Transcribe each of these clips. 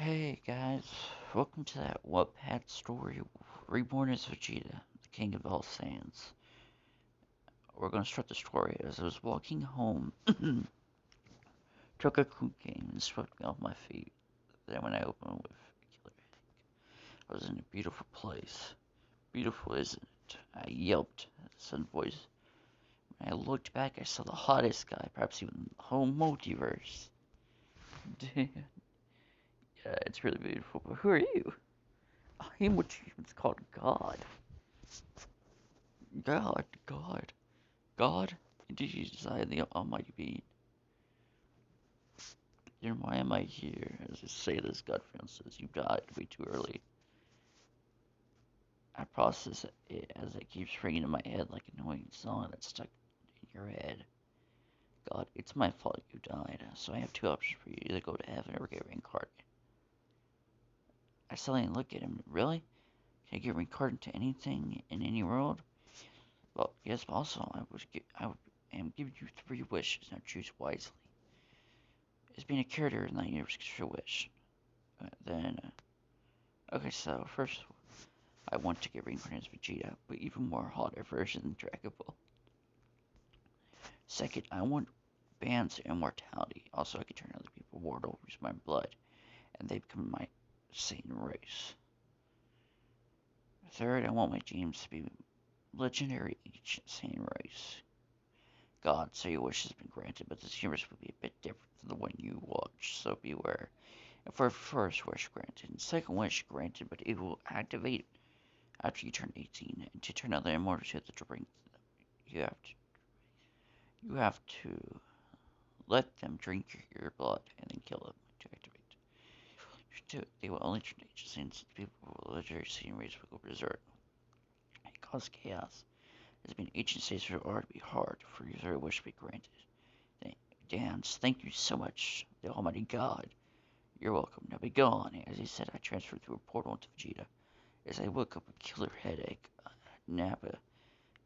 Hey guys, welcome to that Wattpad story. Reborn as Vegeta, the king of all Saiyans. We're gonna start the story as I was walking home. Took a quick game and swept me off my feet. Then when I opened with a killer headache, I was in a beautiful place. Beautiful, isn't it? I yelped at a sudden voice. When I looked back, I saw the hottest guy, perhaps even the whole multiverse. Damn. Yeah, it's really beautiful, but who are you? I am what humans called God. God. God, did you decide the Almighty Being? Then why am I here? As I say this, God says, you died way too early. I process it as it keeps ringing in my head like an annoying song that's stuck in your head. God, it's my fault you died, so I have two options for you. Either go to heaven or get reincarnated. I suddenly look at him. Really? Can I get reincarnated to anything in any world? Well, yes, but also I am giving you three wishes. Now choose wisely. Is being a character in that universe your wish? Okay, so first, I want to get reincarnated as Vegeta, but even more hotter version than Dragon Ball. Second, I want Band's immortality. Also, I can turn other people mortal, use my blood, and they become my Saiyan race. Third, I want my genes to be legendary ancient Saiyan race. God, so your wish has been granted, but this universe will be a bit different than the one you watch, so beware. And for first wish granted, and second wish granted, but it will activate after you turn 18, and to turn on the immortals, you have to drink. You have to. You have to let them drink your blood and then kill them to activate. They will only turn ages since people with legendary Saiyan race will go berserk and cause chaos. It has been ancient states for art to be hard for your very wish to be granted. Dance, thank you so much, the Almighty God. You're welcome. Now be gone. As he said, I transferred through a portal into Vegeta. As I woke up a killer headache, Nappa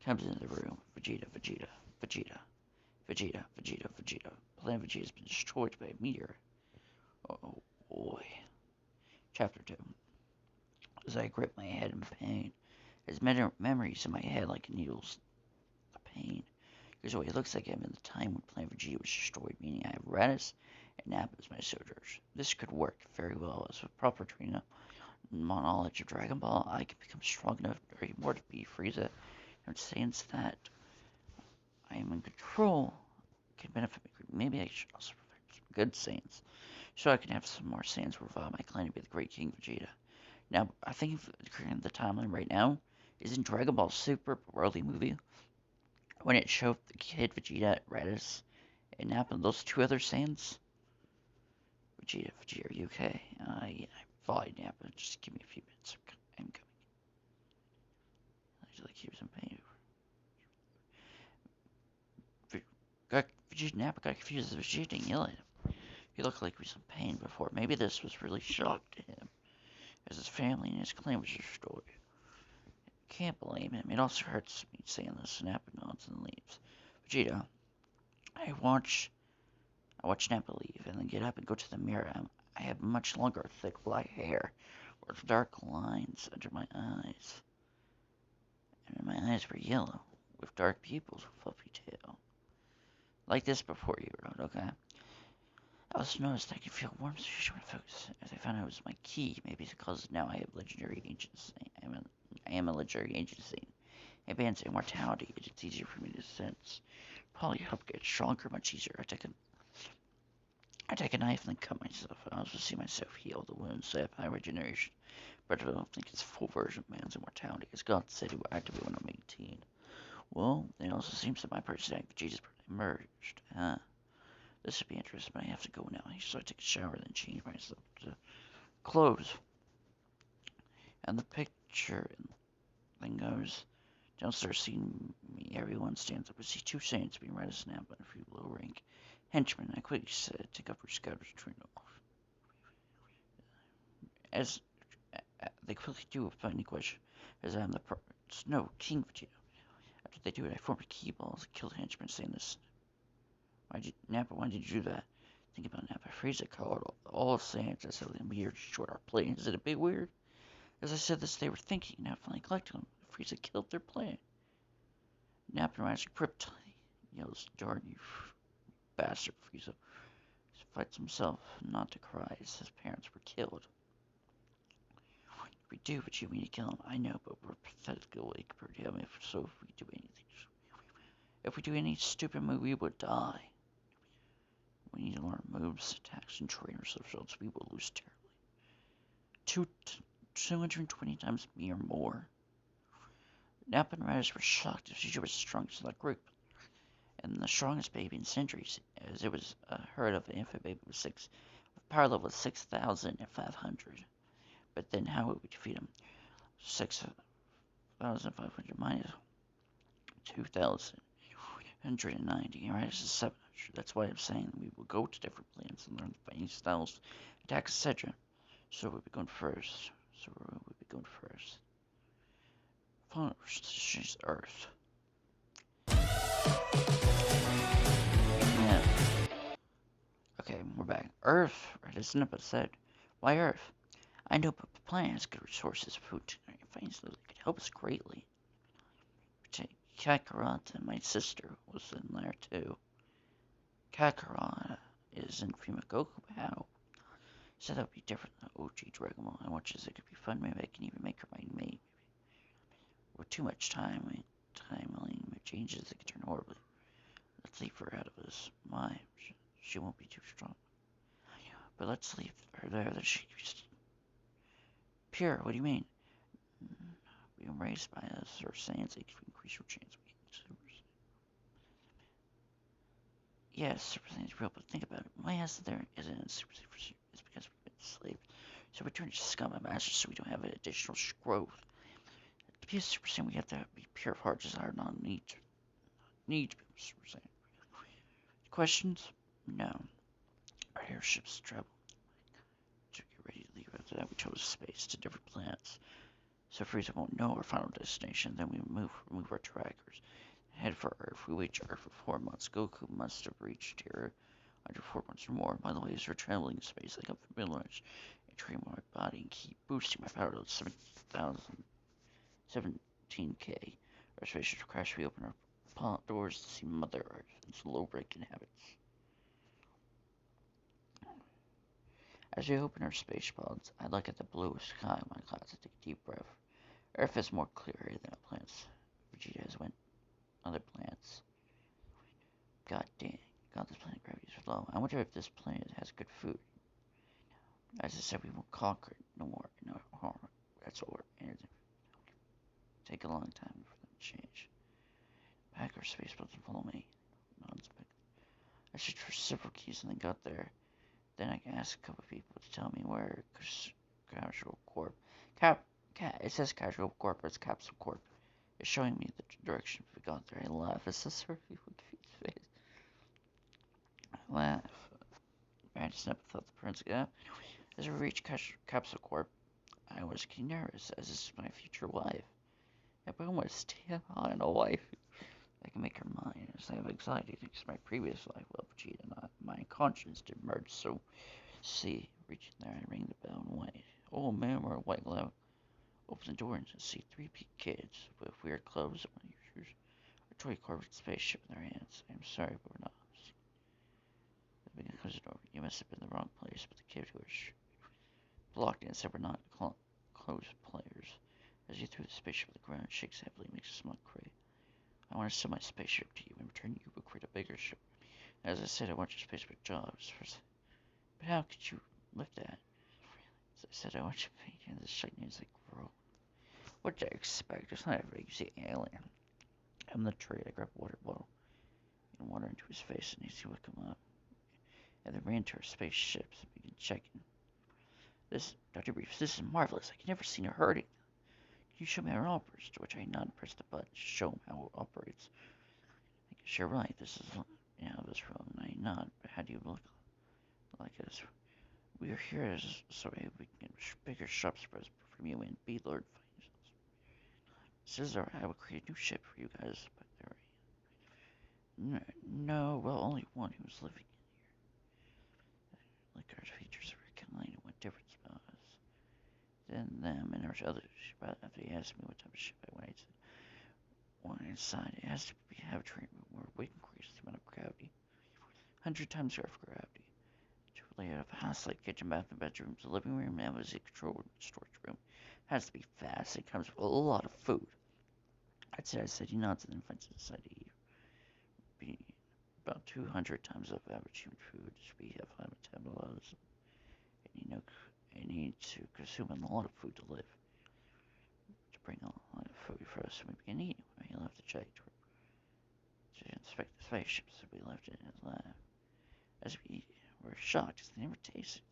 comes into the room. Vegeta. Planet Vegeta has been destroyed by a meteor. Oh boy. Chapter 2. As I grip my head in pain, his memories in my head like needles. The pain. Here's what it looks like I'm in the time when Planet Vegeta was destroyed, meaning I have Raditz and Nappa as my soldiers. This could work very well as with proper training and knowledge of Dragon Ball. I can become strong enough or even more to be Frieza. And since that I am in control, can benefit me. Maybe I should also protect some good Saiyans, so I can have some more Saiyans revive my clan to be the great King Vegeta. Now, I think the timeline right now is in Dragon Ball Super early movie when it showed the kid Vegeta, Raditz, and Nappa, those two other Saiyans. Vegeta, are you okay? Yeah, I'm fine, Nappa. Just give me a few minutes. I'm coming. I feel like he was in pain. Vegeta Nappa got confused as Vegeta and yelled at him. He looked like he was in pain before. Maybe this was really shock to him, as his family and his clan was destroyed. Can't blame him. It also hurts me seeing the Nappa nods and leaves. Vegeta, I watch Nappa leave and then get up and go to the mirror. I have much longer, thick black hair with dark lines under my eyes. And my eyes were yellow, with dark pupils with fluffy tail. Like this before you wrote, okay? I also noticed I could feel warm sensation when focus as I found out it was my key. Maybe it's because now I have legendary agency. I am a legendary agency. It bans immortality. It's easier for me to sense. Probably help get stronger much easier. I take a knife and then cut myself. I also see myself heal the wounds, so I have high regeneration. But I don't think it's a full version of man's immortality, as God said he would activate when I'm 18. Well, it also seems that my personality for Jesus emerged. This would be interesting, but I have to go now. So I take a shower, then change myself to clothes. And the picture then goes downstairs, seeing me. Everyone stands up. I see two Saiyans being right as snap on a few low rank henchmen. I quickly said, take up your scouters, turn off. As they quickly do a funny question, as I'm the Snow King Vegeta. After they do it, I form a key balls, kill the henchmen, saying this. Nappa, why did you do that? Think about that. But Frieza called all Saiyans as something weird destroyed our plane. Is it a bit weird? As I said this, they were thinking, now finally collecting them. Frieza killed their plane. Napping around Krypton, yells, darn you bastard, Frieza. He fights himself not to cry as his parents were killed. We do, but you mean to kill him. I know, but we're pathetically awake compared to him. If we do anything, if we do any stupid move, we would die. We need to learn moves, attacks, and train ourselves, else we will lose terribly. 220 times me or more. Nap and Raditz were shocked as Vegeta was the strongest in that group, and the strongest baby in centuries, as it was heard of an infant baby with power level of 6,500. But then how would we defeat him? 6,500 minus 2,190. Raditz is 700. That's why I'm saying we will go to different planets and learn the fighting styles, attacks, etc. So we'll be going first. First, Earth. Yeah. Okay, we're back. Earth, right? Isn't it? But said, why Earth? I know, but the planet has good resources, food, and fighting styles that could help us greatly. Kakarot and my sister was in there too. Kakarot is in Goku, but how? Said that would be different than OG Dragon Ball. I watch as it could be fun. Maybe I can even make her my mate. With too much time changes that could turn horribly. Let's leave her out of this. She won't be too strong. But let's leave her there. That she pure. What do you mean? Being raised by us or Saiyans increase your chance of getting Super Saiyan. Yes, Super Saiyan is real, but think about it. My answer there isn't Super Saiyan. It's because we've been enslaved. So we turn to scum and masters so we don't have an additional growth. To be a Super Saiyan, we have to be pure of heart, desire, not need to be a Super Saiyan. Questions? No. Our airships travel to get ready to leave. After that, we chose space to different planets. So Frieza won't know our final destination. Then we remove our trackers. Head for Earth. We wait to Earth for 4 months. Goku must have reached here under 4 months or more. By the way, as we're traveling in space, I got familiarized and train my body and keep boosting my power to 17K. Our spaceship crash. We open our doors to see Mother Earth and its low-rank inhabitants. As we open our space pods, I look at the blue sky in my clouds and take a deep breath. Earth is more clear here than our planets. Vegeta has went other planets. God dang. God, this planet gravity is low. I wonder if this planet has good food. As I said, we won't conquer it no more. No harm. That's what we're in. Take a long time for them to change. Pack our space boats and follow me. I searched for several keys and then got there. Then I can ask a couple of people to tell me where Casual Corp. It says Casual Corp, but it's Capsule Corp. It's showing me the direction we got there. I laugh. Is this sort of people confused face? I laugh. I just never thought the prince got. As we reached Capsule Corp, I was getting nervous, as this is my future wife. If I want to stay on a wife, I can make her mine. As I have anxiety thanks to my previous life, well, Vegeta, not my conscience did merge, so see, reaching there, I ring the bell and wait. Oh man, we're white glove. Open the door and see 3 kids with weird clothes and shoes. A toy car with a spaceship in their hands. I'm sorry, but we're not. The big closed the door. You must have been in the wrong place, but the kids were blocked and said we're not closed players. As you threw the spaceship on the ground, it shakes heavily and makes a small crate. I want to sell my spaceship to you. In return, you will create a bigger ship. As I said, I want your spaceship jobs. But how could you lift that? As I said, I want you to paint in this shiny is like, bro. What did I expect? It's not a regular alien. I'm the tree. I grabbed a water bottle and water into his face, and he would come up. And then ran to our spaceships and began checking. Dr. Briefs, this is marvelous. I've never seen a hurting. Can you show me how it operates? To which I nod and press the button to show him how it operates. I guess you're right. This is wrong. I nod. But how do you look like us? We are here so we can get bigger shops from you and be Lord Finance. This is alright. I will create a new ship for you guys. But there, no, well, only one who's living in here. Like our features were kind of what difference was. Then them and there's others. But after he asked me what type of ship I wanted, when inside, it has to have treatment where weight increases the amount of gravity. 100 times Earth gravity. To lay out of a house like kitchen, bathroom, bedrooms, the living room, and was a control storage room. It has to be fast. It comes with a lot of food. I said, he nods and invites inside to eat. Be about 200 times of average human food. We have high metabolism. And need to consume a lot of food to live. To bring a lot of food for us, we began eating. He left the jet to inspect the spaceship, so we left it in his lab. As we were shocked, as they never tasted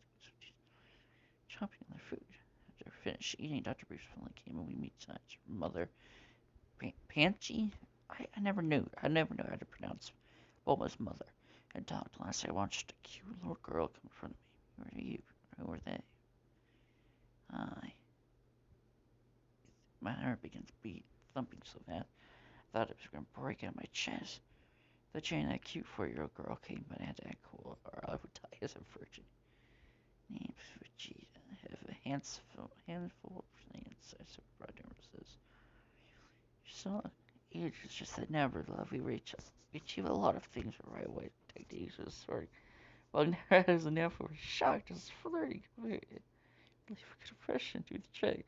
chomping on their food. After finished eating, Dr. Bruce finally came and we meet Science mother, Panchi. I never knew how to pronounce Bulma's mother. And talked. Last I watched a cute little girl come in front of me. Who are you? Who are they? I. My heart begins thumping so fast. I thought it was going to break out of my chest. The chain that cute 4-year-old girl came, but I had to act cool, or I would die as a virgin. Name's Vegeta. I have a handful of things, I said, brother says. So, age is just that never love. We achieve a lot of things the right way. Techniques was sort of. Well, as a nephew was shocked, just flirting. Leave a good impression to the chick.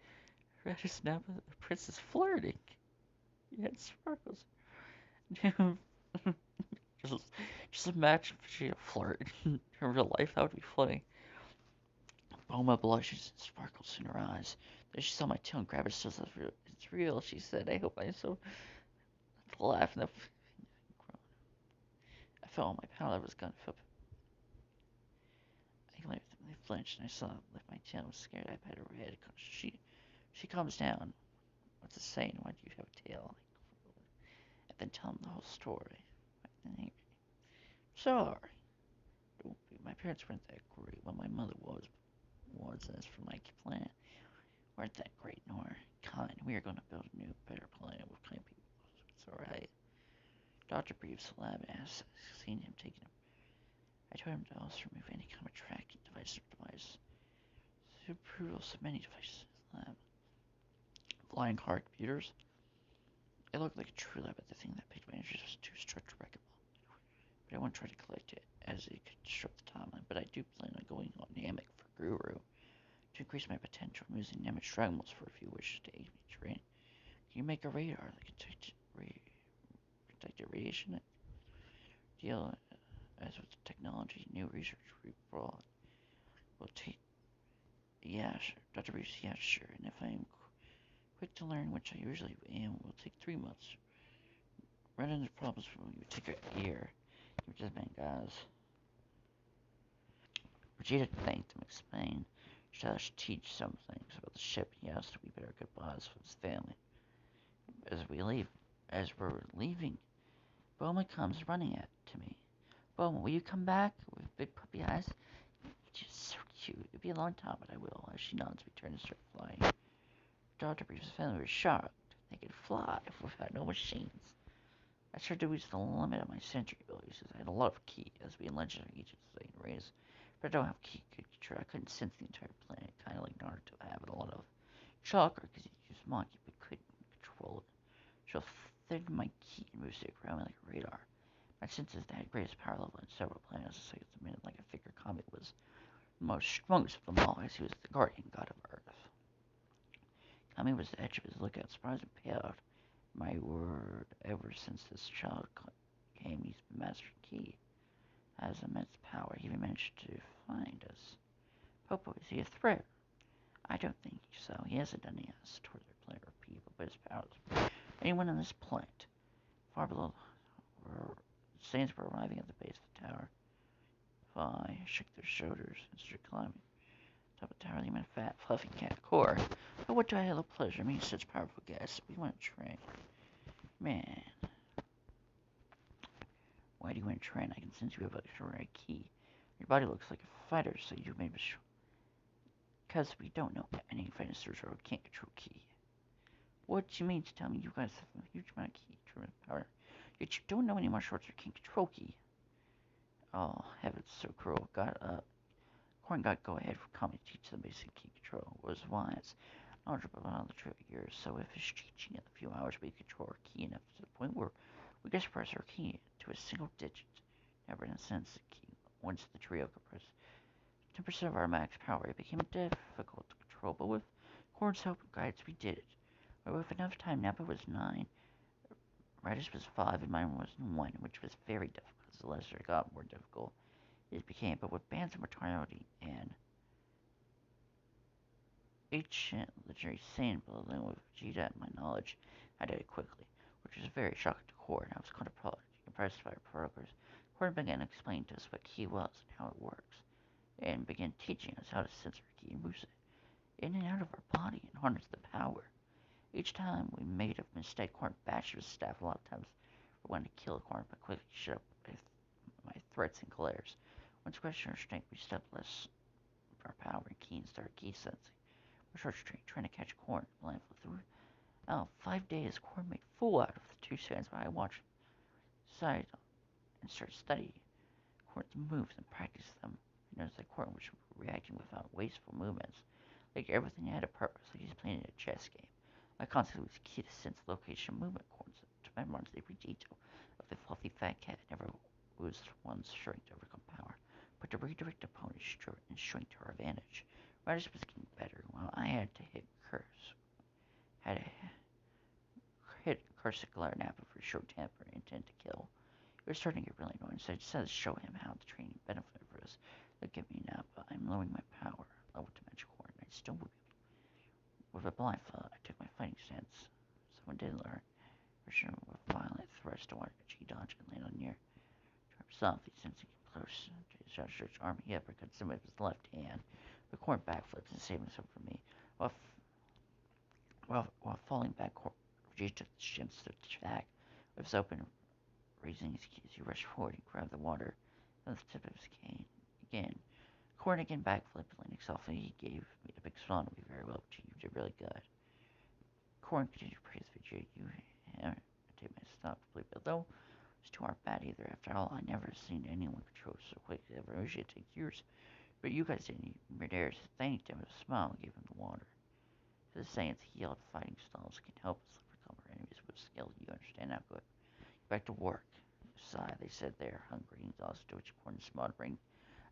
Red is now the princess flirting. He had sparkles. just, just imagine Vegeta flirting in real life. That would be funny. Bulma blushes and sparkles in her eyes. Then she saw my tail and grabbed it. Says it's real, she said. I hope I so laugh. And I felt on my palate was gonna flip. I flinched and I saw lift my chin. I was scared. I pat her head. She calms down. What's it saying? Why do you have a tail? And then tell him the whole story. Sorry. My parents weren't that great. Well, my mother was as for my planet, weren't that great nor kind. We are going to build a new, better planet with kind people. It's alright. Dr. Breves' lab asked, seen him taking him. I told him to also remove any kind of tracking device or device. The approvals of many devices in the lab. Flying car computers. It looked like a true lab, but the thing that piqued my interest was too structure-breakable. But I won't try to collect it, as it could disrupt the timeline. But I do plan on going on Namek for Guru. To increase my potential, I'm using Namek Dragon Balls for a few wishes to aid me train. Can you make a radar that can detect radiation? Deal as with the technology, new research we brought will take. Yeah, sure. Dr. Bruce, yeah, sure. And if I am quick to learn, which I usually am, will take 3 months. Run into problems for you take a year. You're just been guys. Vegeta thanked him, explained. Shall teach some things about the ship. He asked if we better goodbyes for his family. As we're leaving, Bulma comes running to me. Bulma, will you come back? With big puppy eyes. She's so cute. It'll be a long time, but I will. As she nods, we turn and start flying. Dr. Brief's family was shocked. They could fly without no machines. I started to reach the limit of my sentry abilities, as I had a lot of ki, as being legend of Egypt Saiyan race. But I don't have ki good control. I couldn't sense the entire planet, kind of like Naruto. I have a lot of chakra, because he used Maki, but couldn't control it. So thin my ki moves it around like a radar. My senses that had greatest power level in several planets a second a minute, like I figured Kami was the most strongest of them all, as he was the guardian god of Earth. Kami was the edge of his lookout, surprised and paled. My word, ever since this child came, he's been master key. Has immense power. He even managed to find us. Popo, is he a threat? I don't think so. He hasn't done any toward their planet or people, but his powers. Anyone on this planet, far below, Saiyans were arriving at the base of the tower. I shook their shoulders and started climbing. Top of the tower, they meant fat, fluffy cat core. But what do I have the pleasure? I mean, such powerful guests. We want to train. Man. Why do you want to train? I can sense you have a extraordinary ki. Your body looks like a fighter, so you may be sure. Because we don't know any fighters who can't control ki. What do you mean to tell me you guys have a huge amount of ki, tremendous power, yet you don't know any martial arts or can't control ki? Oh, heavens, so cruel. Got up. Corn got go ahead for coming to teach them basic key control. Was wise, knowledgeable about the true years, so if his teaching in a few hours we control our key enough to the point where we could press our key to a single digit. Never in a sense the key. Once the trio could press 10% of our max power, it became difficult to control, but with Corn's help and guidance we did it. But with enough time, Nappa was 9, Radish was 5, and mine was 1, which was very difficult. As the lesser it got, more difficult it became, but with bands of mortality and ancient legendary Saiyan building with Vegeta and my knowledge, I did it quickly, which was very shocking to Core, and I was kind of impressed by our progress. Core began explaining to us what Ki was and how it works, and began teaching us how to sense our Ki and moves it in and out of our body and harness the power. Each time we made a mistake, Corn bashed his staff. A lot of times we wanted to kill Corn, but quickly shut up my threats and glares. Once questioning our strength, we stepped less of our power and Ki and started Ki sensing. We started trying to catch Corn blindfolded through. Oh, 5 days, Corn made fool out of the two Saiyans, but I watched side and started studying Corn's moves and practiced them. I noticed that Corn was reacting without wasteful movements. Like everything had a purpose, like he's playing a chess game. My concept was key to sense location movement corners to memorize every detail of the fluffy fat cat never was one's strength to overcome power, but to redirect opponents' strength to our advantage. Radish was getting better, while I had to had to hit curse a glare Nappa for short temper and intent to kill. It was starting to get really annoying, so I decided to show him how the training benefited for us. Look at me, Nappa. I'm lowering my power level to match Corn. I still will be. With a blindfold, I took my fighting stance. Someone did learn. Christian with violent thrust to watch G dodge and land on near. Trap softly, sensing him close to his outstretched arm. He uppercuts him with his left hand. The Corn backflips and saves himself from me. While falling back, Vegeta took the chance to attack. With his open, raising his keys, he rushed forward and grabbed the water on the tip of his cane. Again, Corn again backflipped, landing softly. He gave me a big smile to be very well, but you did really good. Corn continued to praise Vegeta. You take my stop completely, but though it's too hard bad either. After all, I never seen anyone control so quickly. Ever Vegeta take years, but you guys didn't even dare to thank him with a smile and gave him the water. To the Saiyans, he yelled, fighting styles can help us overcome our enemies with skill. You understand now? Good. Back to work. Sigh, they said they are hungry and exhausted, which Corn smiled to bring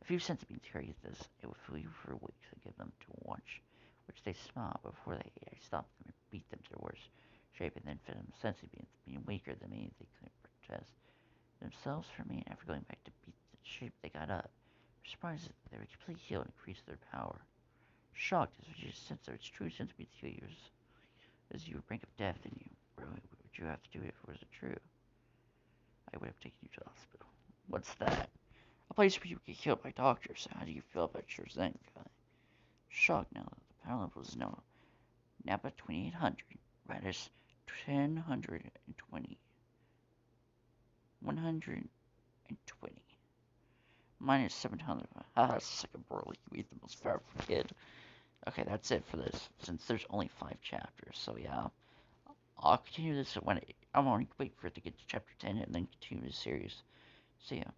a few centipedes carried this. It would fill you for weeks and give them to watch, which they smiled. Before they ate, I stopped them and beat them to their worst shape, and then fed them centipedes. Being weaker than me, they couldn't protest themselves from me, and after going back to beat the shape, they got up. Surprised that they were completely healed and increased their power. Shocked as you sense that its true centipedes heal you as you were brink of death, and you really would you have to do it if it wasn't true? I would have taken you to the hospital. What's that? A place where you get killed by doctors. How do you feel about your Zen guy? Shocked now that the power level is now Nappa 2800, Radish 1020, 120, minus 700. Ah, second Broly, you eat the most powerful kid. Okay, that's it for this, since there's only 5 chapters, so yeah. I'll continue this when I want to wait for it to get to chapter 10 and then continue the series. See ya.